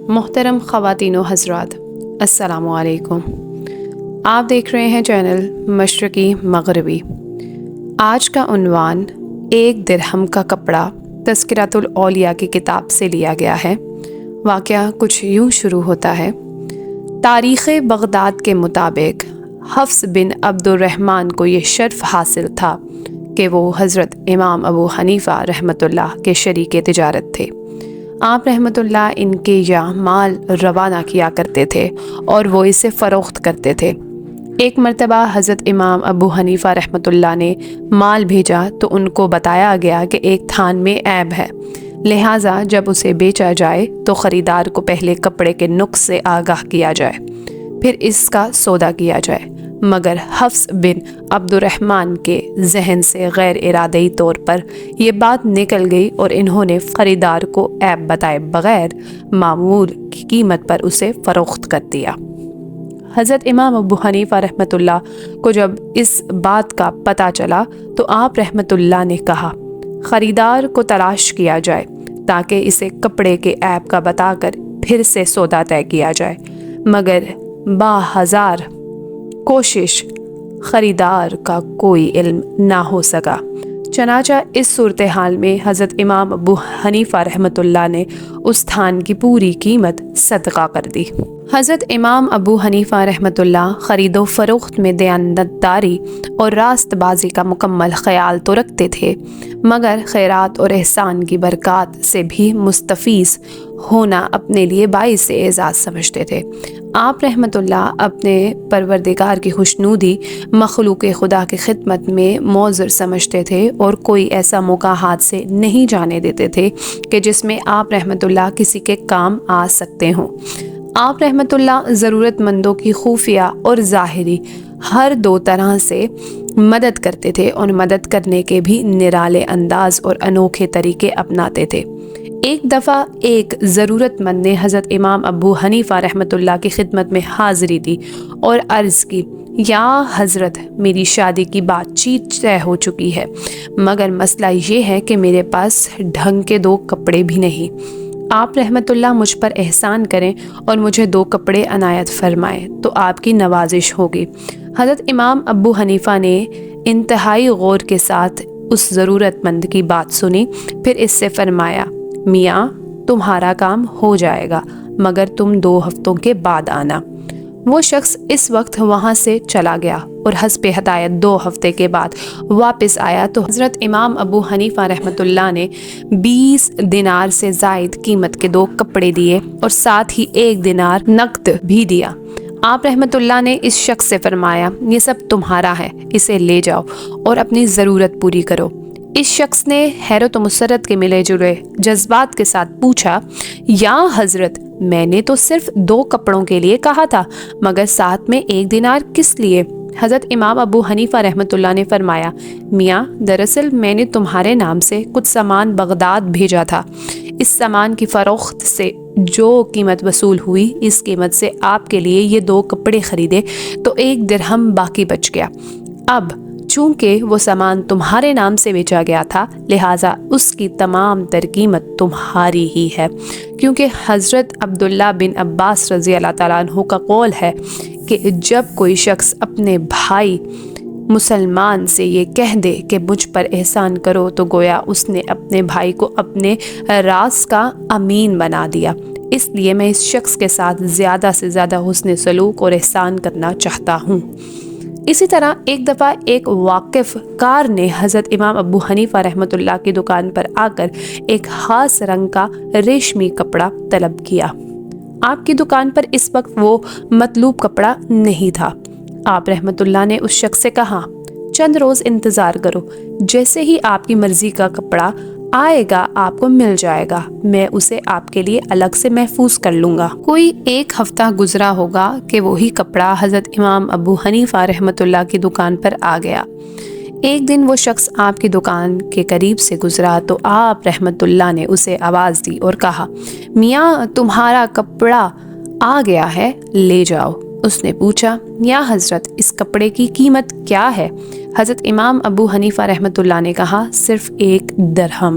محترم خواتین و حضرات، السلام علیکم۔ آپ دیکھ رہے ہیں چینل مشرقی مغربی۔ آج کا عنوان ایک درہم کا کپڑا تذکرۃ الاولیاء کی کتاب سے لیا گیا ہے۔ واقعہ کچھ یوں شروع ہوتا ہے۔ تاریخ بغداد کے مطابق حفص بن عبد الرحمن کو یہ شرف حاصل تھا کہ وہ حضرت امام ابو حنیفہ رحمۃ اللہ کے شریک تجارت تھے۔ آپ رحمۃ اللہ ان کے یہاں مال روانہ کیا کرتے تھے اور وہ اسے فروخت کرتے تھے۔ ایک مرتبہ حضرت امام ابو حنیفہ رحمۃ اللہ نے مال بھیجا تو ان کو بتایا گیا کہ ایک تھان میں عیب ہے، لہٰذا جب اسے بیچا جائے تو خریدار کو پہلے کپڑے کے نقص سے آگاہ کیا جائے، پھر اس کا سودا کیا جائے۔ مگر حفص بن عبد الرحمن کے ذہن سے غیر ارادی طور پر یہ بات نکل گئی اور انہوں نے خریدار کو عیب بتائے بغیر معمول کی قیمت پر اسے فروخت کر دیا۔ حضرت امام ابو حنیفہ رحمۃ اللہ کو جب اس بات کا پتہ چلا تو آپ رحمۃ اللہ نے کہا خریدار کو تلاش کیا جائے تاکہ اسے کپڑے کے عیب کا بتا کر پھر سے سودا طے کیا جائے، مگر باہزار کوشش خریدار کا کوئی علم نہ ہو سکا۔ چنانچہ اس صورتحال میں حضرت امام ابو حنیفہ رحمۃ اللہ نے اس تھان کی پوری قیمت صدقہ کر دی۔ حضرت امام ابو حنیفہ رحمۃ اللہ خرید و فروخت میں دیانتداری اور راست بازی کا مکمل خیال تو رکھتے تھے، مگر خیرات اور احسان کی برکات سے بھی مستفیض ہونا اپنے لیے باعث اعزاز سمجھتے تھے۔ آپ رحمۃ اللہ اپنے پروردگار کی خوشنودی مخلوق خدا کی خدمت میں معذر سمجھتے تھے اور کوئی ایسا موقع ہاتھ سے نہیں جانے دیتے تھے کہ جس میں آپ رحمۃ اللہ کسی کے کام آ سکتے ہوں۔ آپ رحمۃ اللہ ضرورت مندوں کی خفیہ اور ظاہری ہر دو طرح سے مدد کرتے تھے اور مدد کرنے کے بھی نرالے انداز اور انوکھے طریقے اپناتے تھے۔ ایک دفعہ ایک ضرورت مند نے حضرت امام ابو حنیفہ رحمۃ اللہ کی خدمت میں حاضری دی اور عرض کی، یا حضرت، میری شادی کی بات چیت طے ہو چکی ہے، مگر مسئلہ یہ ہے کہ میرے پاس ڈھنگ کے 2 کپڑے بھی نہیں۔ آپ رحمۃ اللہ مجھ پر احسان کریں اور مجھے 2 کپڑے عنایت فرمائیں تو آپ کی نوازش ہوگی۔ حضرت امام ابو حنیفہ نے انتہائی غور کے ساتھ اس ضرورت مند کی بات سنی، پھر اس سے فرمایا، میاں تمہارا کام ہو جائے گا، مگر تم 2 ہفتوں کے بعد آنا۔ وہ شخص اس وقت وہاں سے چلا گیا اور حسب ہدایت 2 ہفتے کے بعد واپس آیا تو حضرت امام ابو حنیفہ رحمۃ اللہ نے 20 دینار سے زائد قیمت کے 2 کپڑے دیے اور ساتھ ہی 1 دینار نقد بھی دیا۔ آپ رحمۃ اللہ نے اس شخص سے فرمایا، یہ سب تمہارا ہے، اسے لے جاؤ اور اپنی ضرورت پوری کرو۔ اس شخص نے حیرت و مسرت کے ملے جلے جذبات کے ساتھ پوچھا، یا حضرت، میں نے تو صرف 2 کپڑوں کے لیے کہا تھا، مگر ساتھ میں 1 دینار کس لیے؟ حضرت امام ابو حنیفہ رحمۃ اللہ نے فرمایا، میاں دراصل میں نے تمہارے نام سے کچھ سامان بغداد بھیجا تھا، اس سامان کی فروخت سے جو قیمت وصول ہوئی، اس قیمت سے آپ کے لیے یہ 2 کپڑے خریدے تو 1 درہم باقی بچ گیا۔ اب چونکہ وہ سامان تمہارے نام سے بیچا گیا تھا، لہٰذا اس کی تمام تر قیمت تمہاری ہی ہے، کیونکہ حضرت عبداللہ بن عباس رضی اللہ تعالیٰ عنہ کا قول ہے کہ جب کوئی شخص اپنے بھائی مسلمان سے یہ کہہ دے کہ مجھ پر احسان کرو تو گویا اس نے اپنے بھائی کو اپنے راز کا امین بنا دیا۔ اس لیے میں اس شخص کے ساتھ زیادہ سے زیادہ حسن سلوک اور احسان کرنا چاہتا ہوں۔ اسی طرح ایک دفعہ ایک واقف کار نے حضرت امام ابو حنیفہ رحمۃ اللہ کی دکان پر آ کر ایک خاص رنگ کا ریشمی کپڑا طلب کیا۔ آپ کی دکان پر اس وقت وہ مطلوب کپڑا نہیں تھا۔ آپ رحمۃ اللہ نے اس شخص سے کہا، چند روز انتظار کرو، جیسے ہی آپ کی مرضی کا کپڑا آئے گا آپ کو مل جائے گا، میں اسے آپ کے لیے الگ سے محفوظ کر لوں گا۔ کوئی 1 ہفتہ گزرا ہوگا کہ وہی کپڑا حضرت امام ابو حنیفہ رحمۃ اللہ کی دکان پر آ گیا۔ ایک دن وہ شخص آپ کی دکان کے قریب سے گزرا تو آپ رحمۃ اللہ نے اسے آواز دی اور کہا، میاں تمہارا کپڑا آ گیا ہے، لے جاؤ۔ اس نے پوچھا، یا حضرت اس کپڑے کی قیمت کیا ہے؟ حضرت امام ابو حنیفہ رحمۃ اللہ نے کہا، صرف 1 درہم۔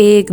1